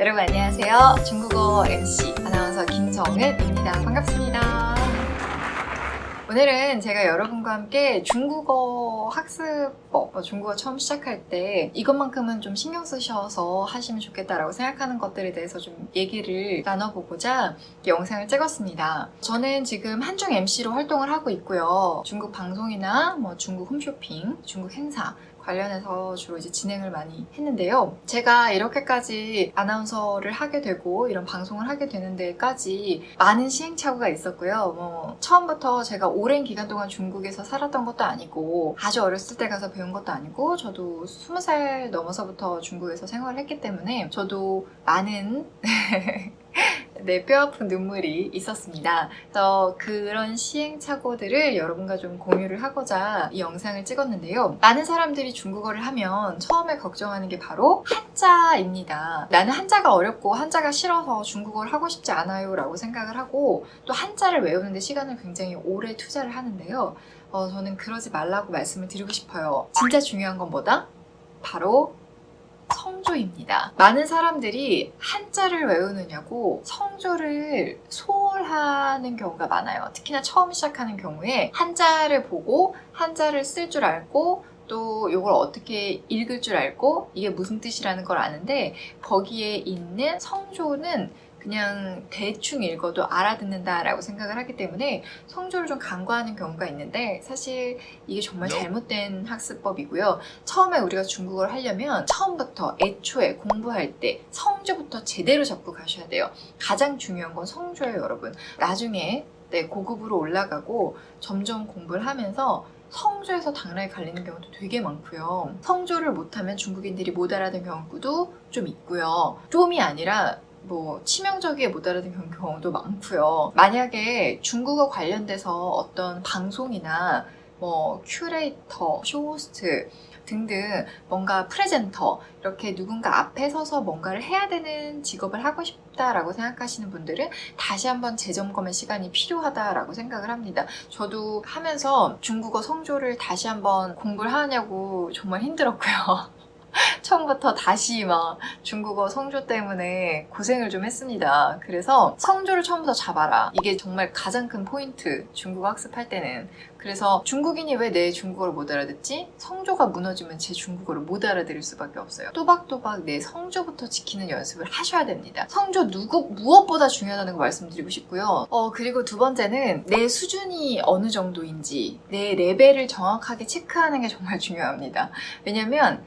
여러분 안녕하세요. 중국어 MC 아나운서 김정은입니다. 반갑습니다. 오늘은 제가 여러분과 함께 중국어 학습법, 중국어 처음 시작할 때 이것만큼은 좀 신경 쓰셔서 하시면 좋겠다라고 생각하는 것들에 대해서 좀 얘기를 나눠보고자 영상을 찍었습니다. 저는 지금 한중 MC로 활동을 하고 있고요. 중국 방송이나 중국 홈쇼핑, 중국 행사 관련해서 주로 이제 진행을 많이 했는데요. 제가 이렇게까지 아나운서를 하게 되고 이런 방송을 하게 되는 데까지 많은 시행착오가 있었고요. 처음부터 제가 오랜 기간 동안 중국에서 살았던 것도 아니고 아주 어렸을 때 가서 배운 것도 아니고 저도 20살 넘어서부터 중국에서 생활을 했기 때문에 저도 많은 네, 뼈아픈 눈물이 있었습니다. 그래서 그런 시행착오들을 여러분과 좀 공유를 하고자 이 영상을 찍었는데요. 많은 사람들이 중국어를 하면 처음에 걱정하는 게 바로 한자입니다. 나는 한자가 어렵고 한자가 싫어서 중국어를 하고 싶지 않아요 라고 생각을 하고 또 한자를 외우는데 시간을 굉장히 오래 투자를 하는데요. 저는 그러지 말라고 말씀을 드리고 싶어요. 진짜 중요한 건 뭐다? 바로 성조입니다. 많은 사람들이 한자를 외우느냐고 성조를 소홀하는 경우가 많아요. 특히나 처음 시작하는 경우에 한자를 보고 한자를 쓸 줄 알고 또 이걸 어떻게 읽을 줄 알고 이게 무슨 뜻이라는 걸 아는데 거기에 있는 성조는 그냥 대충 읽어도 알아듣는다라고 생각을 하기 때문에 성조를 좀 간과하는 경우가 있는데 사실 이게 정말 잘못된 학습법이고요. 처음에 우리가 중국어를 하려면 처음부터 애초에 공부할 때 성조부터 제대로 잡고 가셔야 돼요. 가장 중요한 건 성조예요, 여러분. 나중에 고급으로 올라가고 점점 공부를 하면서 성조에서 당락이 갈리는 경우도 되게 많고요. 성조를 못하면 중국인들이 못 알아듣는 경우도 좀 있고요. 좀이 아니라 치명적이게 못 알아듣는 경우도 많고요. 만약에 중국어 관련돼서 어떤 방송이나 큐레이터, 쇼호스트 등등 뭔가 프레젠터 이렇게 누군가 앞에 서서 뭔가를 해야 되는 직업을 하고 싶다라고 생각하시는 분들은 다시 한번 재점검의 시간이 필요하다라고 생각을 합니다. 저도 하면서 중국어 성조를 다시 한번 공부를 하냐고 정말 힘들었고요. 처음부터 다시 중국어 성조 때문에 고생을 좀 했습니다. 그래서 성조를 처음부터 잡아라. 이게 정말 가장 큰 포인트, 중국어 학습할 때는. 그래서 중국인이 왜 내 중국어를 못 알아듣지? 성조가 무너지면 제 중국어를 못 알아들을 수밖에 없어요. 또박또박 내 성조부터 지키는 연습을 하셔야 됩니다. 성조 무엇보다 중요하다는 거 말씀드리고 싶고요. 그리고 두 번째는 내 수준이 어느 정도인지 내 레벨을 정확하게 체크하는 게 정말 중요합니다. 왜냐면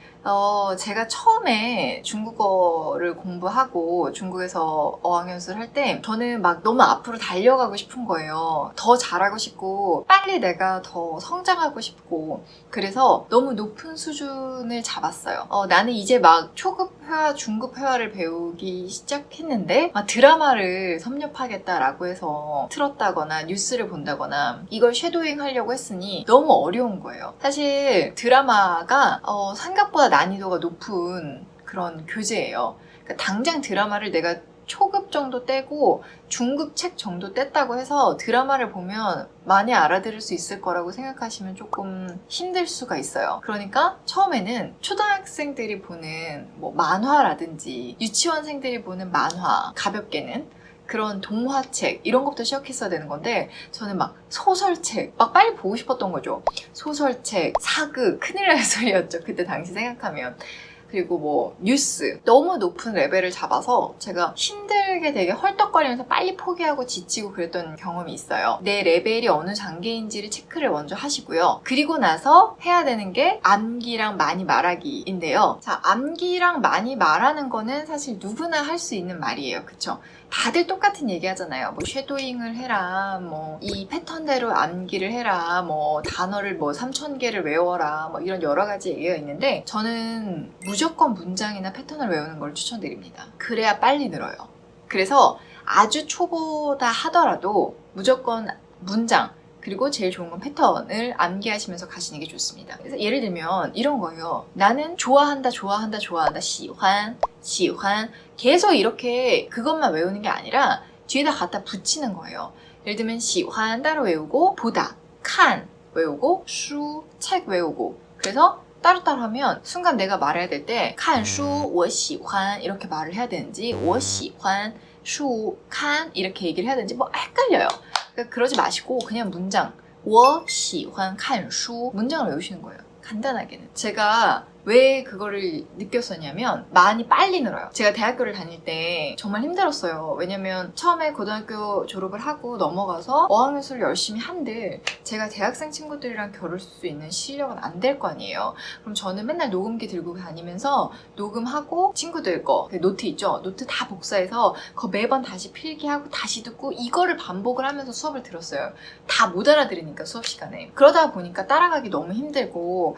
제가 처음에 중국어를 공부하고 중국에서 어학연수를 할 때 저는 너무 앞으로 달려가고 싶은 거예요. 더 잘하고 싶고 빨리 내가 더 성장하고 싶고 그래서 너무 높은 수준을 잡았어요. 나는 이제 초급 회화, 중급 회화를 배우기 시작했는데 드라마를 섭렵하겠다라고 해서 틀었다거나 뉴스를 본다거나 이걸 쉐도잉 하려고 했으니 너무 어려운 거예요. 사실 드라마가 생각보다 난이도가 높은 그런 교재예요. 그러니까 당장 드라마를 내가 초급 정도 떼고 중급 책 정도 뗐다고 해서 드라마를 보면 많이 알아들을 수 있을 거라고 생각하시면 조금 힘들 수가 있어요. 그러니까 처음에는 초등학생들이 보는 만화라든지 유치원생들이 보는 만화, 가볍게는 그런 동화책 이런 것부터 시작했어야 되는 건데 저는 소설책 빨리 보고 싶었던 거죠. 소설책, 사극, 큰일 날 소리였죠. 그때 당시 생각하면. 그리고 뉴스 너무 높은 레벨을 잡아서 제가 힘들게 되게 헐떡거리면서 빨리 포기하고 지치고 그랬던 경험이 있어요. 내 레벨이 어느 단계인지를 체크를 먼저 하시고요. 그리고 나서 해야 되는 게 암기랑 많이 말하기인데요. 자, 암기랑 많이 말하는 거는 사실 누구나 할 수 있는 말이에요. 그쵸? 다들 똑같은 얘기 하잖아요. 쉐도잉을 해라, 이 패턴대로 암기를 해라, 단어를 3,000개를 외워라, 이런 여러 가지 얘기가 있는데 저는 무조건 문장이나 패턴을 외우는 걸 추천드립니다. 그래야 빨리 늘어요. 그래서 아주 초보다 하더라도 무조건 문장, 그리고 제일 좋은 건 패턴을 암기하시면서 가시는 게 좋습니다. 그래서 예를 들면 이런 거예요. 나는 좋아한다, 좋아한다, 좋아한다, 喜欢, 喜欢 계속 이렇게 그것만 외우는 게 아니라 뒤에다 갖다 붙이는 거예요. 예를 들면 喜欢 따로 외우고 보다, 看 외우고, 수, 책 외우고 그래서 따로따로 하면 순간 내가 말해야 될 때看书我喜欢 이렇게 말을 해야 되는지 我喜欢书看이렇게 얘기를 해야 되는지 뭐 헷갈려요. 그러니까 그러지 마시고 그냥 문장 我喜欢看书 문장을 외우시는 거예요. 간단하게는. 제가 왜 그거를 느꼈었냐면 많이 빨리 늘어요. 제가 대학교를 다닐 때 정말 힘들었어요. 왜냐면 처음에 고등학교 졸업을 하고 넘어가서 어학연수를 열심히 한들 제가 대학생 친구들이랑 겨룰 수 있는 실력은 안 될 거 아니에요. 그럼 저는 맨날 녹음기 들고 다니면서 녹음하고 친구들 거 노트 있죠? 노트 다 복사해서 그거 매번 다시 필기하고 다시 듣고 이거를 반복을 하면서 수업을 들었어요. 다 못 알아들으니까 수업 시간에. 그러다 보니까 따라가기 너무 힘들고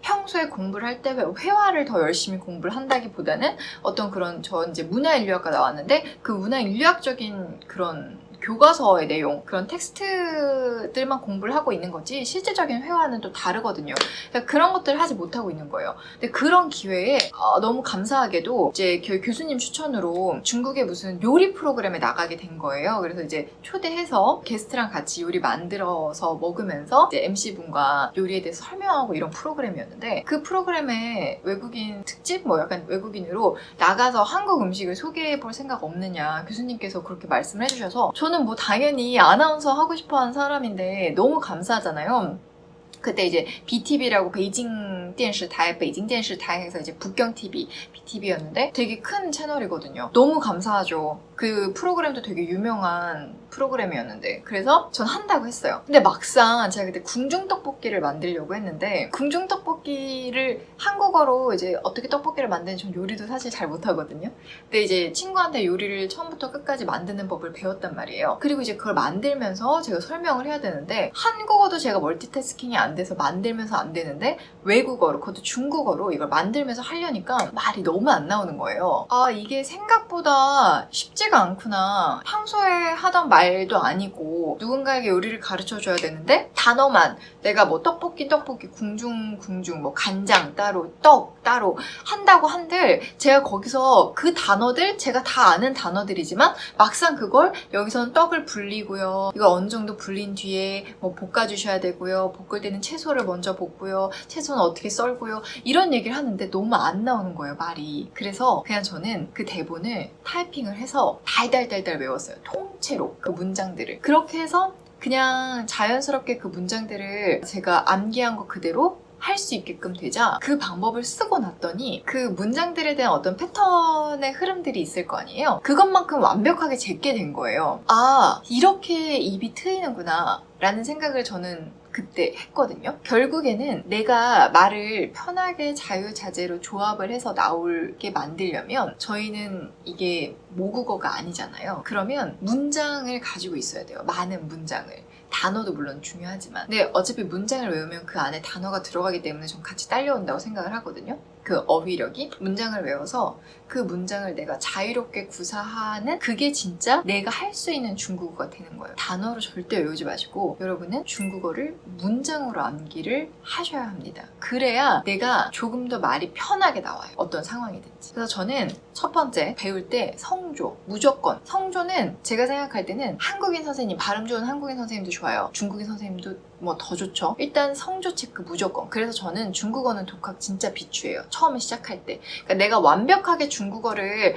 평소에 공부를 할 때 회화를 더 열심히 공부를 한다기보다는 어떤 그런 저 이제 문화인류학과 나왔는데 그 문화인류학적인 그런 교과서의 내용, 그런 텍스트들만 공부를 하고 있는 거지 실제적인 회화는 또 다르거든요. 그러니까 그런 것들을 하지 못하고 있는 거예요. 근데 그런 기회에 너무 감사하게도 이제 교수님 추천으로 중국의 무슨 요리 프로그램에 나가게 된 거예요. 그래서 이제 초대해서 게스트랑 같이 요리 만들어서 먹으면서 이제 MC분과 요리에 대해서 설명하고 이런 프로그램이었는데 그 프로그램에 외국인 특집? 뭐 약간 외국인으로 나가서 한국 음식을 소개해 볼 생각 없느냐 교수님께서 그렇게 말씀을 해주셔서 저는 뭐 당연히 아나운서 하고 싶어 하는 사람인데 너무 감사하잖아요. 그때 이제 BTV라고 베이징 电视台, 베이징 电视台 해서 이제 북경 TV, BTV였는데 되게 큰 채널이거든요. 너무 감사하죠. 그 프로그램도 되게 유명한 프로그램이었는데 그래서 전 한다고 했어요. 근데 막상 제가 그때 궁중떡볶이를 만들려고 했는데 궁중떡볶이를 한국어로 이제 어떻게 떡볶이를 만드는지 전 요리도 사실 잘 못하거든요. 근데 이제 친구한테 요리를 처음부터 끝까지 만드는 법을 배웠단 말이에요. 그리고 이제 그걸 만들면서 제가 설명을 해야 되는데 한국어도 제가 멀티태스킹이 안 돼서 만들면서 안 되는데 외국어로, 그것도 중국어로 이걸 만들면서 하려니까 말이 너무 안 나오는 거예요. 아, 이게 생각보다 쉽지가 않구나. 평소에 하던 말도 아니고 누군가에게 요리를 가르쳐줘야 되는데 단어만 내가 뭐 떡볶이, 궁중, 뭐 간장 따로, 떡 따로 한다고 한들 제가 거기서 그 단어들, 제가 다 아는 단어들이지만 막상 그걸 여기서는 떡을 불리고요. 이거 어느 정도 불린 뒤에 뭐 볶아주셔야 되고요. 볶을 때는 채소를 먼저 볶고요. 채소는 어떻게 썰고요. 이런 얘기를 하는데 너무 안 나오는 거예요, 말이. 그래서 그냥 저는 그 대본을 타이핑을 해서 달달달달 외웠어요. 통째로 그 문장들을. 그렇게 해서 그냥 자연스럽게 그 문장들을 제가 암기한 거 그대로 할 수 있게끔 되자 그 방법을 쓰고 났더니 그 문장들에 대한 어떤 패턴의 흐름들이 있을 거 아니에요? 그것만큼 완벽하게 제게 된 거예요. 아, 이렇게 입이 트이는구나 라는 생각을 저는 그때 했거든요. 결국에는 내가 말을 편하게 자유자재로 조합을 해서 나오게 만들려면 저희는 이게 모국어가 아니잖아요. 그러면 문장을 가지고 있어야 돼요. 많은 문장을. 단어도 물론 중요하지만 근데 어차피 문장을 외우면 그 안에 단어가 들어가기 때문에 좀 같이 딸려온다고 생각을 하거든요. 그 어휘력이. 문장을 외워서 그 문장을 내가 자유롭게 구사하는 그게 진짜 내가 할 수 있는 중국어가 되는 거예요. 단어로 절대 외우지 마시고 여러분은 중국어를 문장으로 암기를 하셔야 합니다. 그래야 내가 조금 더 말이 편하게 나와요. 어떤 상황이든지. 그래서 저는 첫 번째 배울 때 성조, 무조건. 성조는 제가 생각할 때는 한국인 선생님, 발음 좋은 한국인 선생님도 좋아요. 중국인 선생님도 뭐 더 좋죠. 일단 성조 체크 무조건. 그래서 저는 중국어는 독학 진짜 비추예요. 처음에 시작할 때. 그러니까 내가 완벽하게 중국어를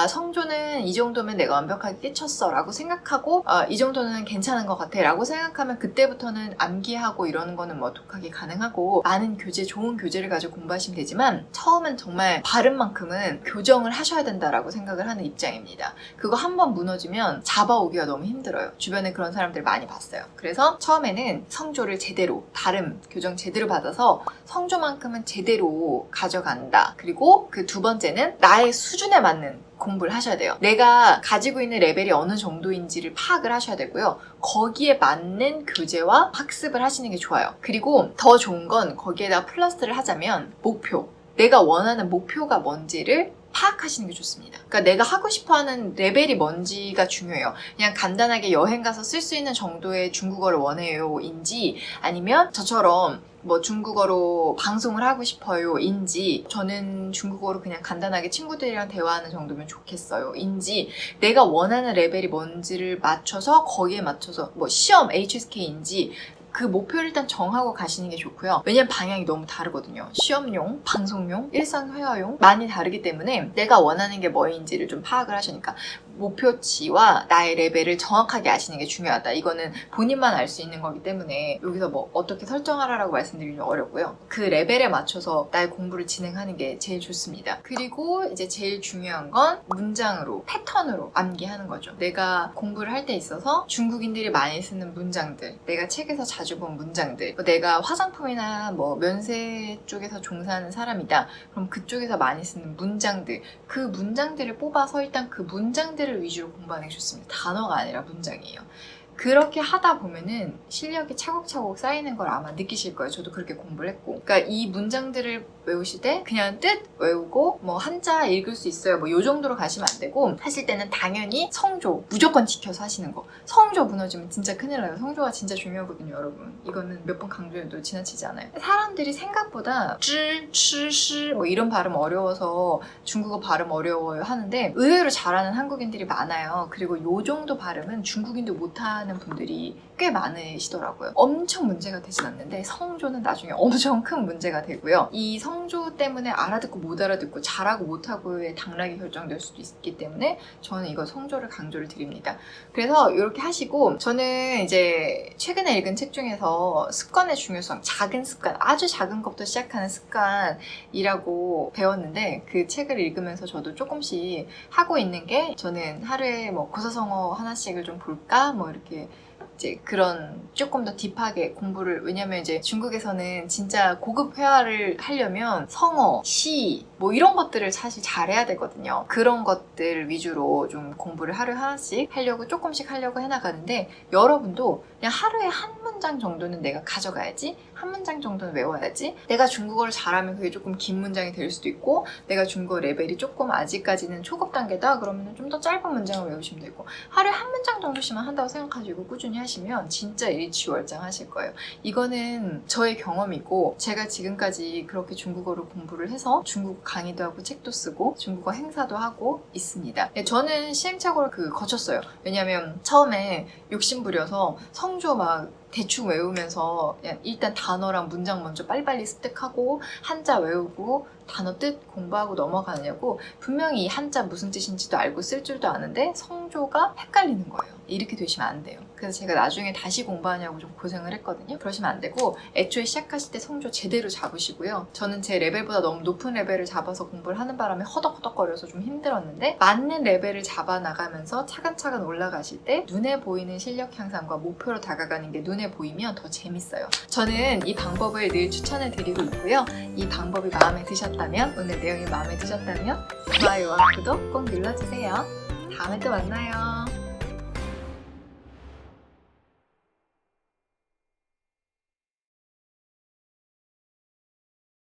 성조는 이 정도면 내가 완벽하게 깨쳤어 라고 생각하고 이 정도는 괜찮은 것 같아 라고 생각하면 그때부터는 암기하고 이러는 거는 뭐 독학이 가능하고 많은 교재, 좋은 교재를 가지고 공부하시면 되지만 처음은 정말 발음만큼은 교정을 하셔야 된다라고 생각을 하는 입장입니다. 그거 한번 무너지면 잡아오기가 너무 힘들어요. 주변에 그런 사람들 많이 봤어요. 그래서 처음에는 성조를 제대로, 발음 교정 제대로 받아서 성조만큼은 제대로 가져간다. 그리고 그 두 번째는 나의 수준에 맞는 공부를 하셔야 돼요. 내가 가지고 있는 레벨이 어느 정도인지를 파악을 하셔야 되고요. 거기에 맞는 교재와 학습을 하시는 게 좋아요. 그리고 더 좋은 건 거기에다 플러스를 하자면 목표. 내가 원하는 목표가 뭔지를 파악하시는 게 좋습니다. 그러니까 내가 하고 싶어하는 레벨이 뭔지가 중요해요. 그냥 간단하게 여행 가서 쓸 수 있는 정도의 중국어를 원해요 인지 아니면 저처럼 뭐 중국어로 방송을 하고 싶어요 인지 저는 중국어로 그냥 간단하게 친구들이랑 대화하는 정도면 좋겠어요 인지 내가 원하는 레벨이 뭔지를 맞춰서 거기에 맞춰서 뭐 시험 HSK인지 그 목표를 일단 정하고 가시는 게 좋고요. 왜냐면 방향이 너무 다르거든요. 시험용, 방송용, 일상회화용 많이 다르기 때문에 내가 원하는 게 뭐인지를 좀 파악을 하시니까 목표치와 나의 레벨을 정확하게 아시는 게 중요하다. 이거는 본인만 알 수 있는 거기 때문에 여기서 뭐 어떻게 설정하라고 말씀드리기 어렵고요. 그 레벨에 맞춰서 나의 공부를 진행하는 게 제일 좋습니다. 그리고 이제 제일 중요한 건 문장으로, 패턴으로 암기하는 거죠. 내가 공부를 할 때 있어서 중국인들이 많이 쓰는 문장들, 내가 책에서 자주 본 문장들, 내가 화장품이나 뭐 면세 쪽에서 종사하는 사람이다. 그럼 그쪽에서 많이 쓰는 문장들, 그 문장들을 뽑아서 일단 그 문장들을 위주로 공부하는 게 좋습니다. 단어가 아니라 문장이에요. 그렇게 하다 보면은 실력이 차곡차곡 쌓이는 걸 아마 느끼실 거예요. 저도 그렇게 공부를 했고. 그러니까 이 문장들을 외우실 때 그냥 뜻 외우고 뭐 한자 읽을 수 있어요. 뭐 요 정도로 가시면 안 되고 하실 때는 당연히 성조 무조건 지켜서 하시는 거. 성조 무너지면 진짜 큰일 나요. 성조가 진짜 중요하거든요, 여러분. 이거는 몇 번 강조해도 지나치지 않아요. 사람들이 생각보다 쯔, 치, 시 뭐 이런 발음 어려워서 중국어 발음 어려워요 하는데 의외로 잘하는 한국인들이 많아요. 그리고 요 정도 발음은 중국인도 못하는 분들이 꽤 많으시더라고요. 엄청 문제가 되진 않는데 성조는 나중에 엄청 큰 문제가 되고요. 이 성조 때문에 알아듣고 못 알아듣고 잘하고 못하고의 당락이 결정될 수도 있기 때문에 저는 이거 성조를 강조를 드립니다. 그래서 이렇게 하시고 저는 이제 최근에 읽은 책 중에서 습관의 중요성, 작은 습관, 아주 작은 것부터 시작하는 습관이라고 배웠는데 그 책을 읽으면서 저도 조금씩 하고 있는 게 저는 하루에 뭐 고사성어 하나씩을 좀 볼까? 뭐 이렇게 이제 그런 조금 더 딥하게 공부를 왜냐면 이제 중국에서는 진짜 고급 회화를 하려면 성어, 시 뭐 이런 것들을 사실 잘해야 되거든요. 그런 것들 위주로 좀 공부를 하루에 하나씩 하려고 조금씩 하려고 해나가는데 여러분도 그냥 하루에 한 문장 정도는 내가 가져가야지 한 문장 정도는 외워야지 내가 중국어를 잘하면 그게 조금 긴 문장이 될 수도 있고 내가 중국어 레벨이 조금 아직까지는 초급 단계다 그러면 좀 더 짧은 문장을 외우시면 되고 하루에 한 문장 정도씩만 한다고 생각하시고 꾸준히 하시면 진짜 일취월장하실 거예요. 이거는 저의 경험이고 제가 지금까지 그렇게 중국어를 공부를 해서 중국어 강의도 하고 책도 쓰고 중국어 행사도 하고 있습니다. 저는 시행착오를 거쳤어요. 왜냐면 처음에 욕심부려서 성조 막 대충 외우면서 그냥 일단 단어랑 문장 먼저 빨리빨리 습득하고 한자 외우고 단어 뜻 공부하고 넘어가느냐고 분명히 이 한자 무슨 뜻인지도 알고 쓸 줄도 아는데 성조가 헷갈리는 거예요. 이렇게 되시면 안 돼요. 그래서 제가 나중에 다시 공부하냐고 좀 고생을 했거든요. 그러시면 안 되고 애초에 시작하실 때 성조 제대로 잡으시고요. 저는 제 레벨보다 너무 높은 레벨을 잡아서 공부를 하는 바람에 허덕허덕거려서 좀 힘들었는데 맞는 레벨을 잡아나가면서 차근차근 올라가실 때 눈에 보이는 실력 향상과 목표로 다가가는 게 눈에 보이면 더 재밌어요. 저는 이 방법을 늘 추천을 드리고 있고요. 이 방법이 마음에 드셨다면 오늘 내용이 마음에 드셨다면 좋아요와 구독 꼭 눌러주세요. 다음에 또 만나요.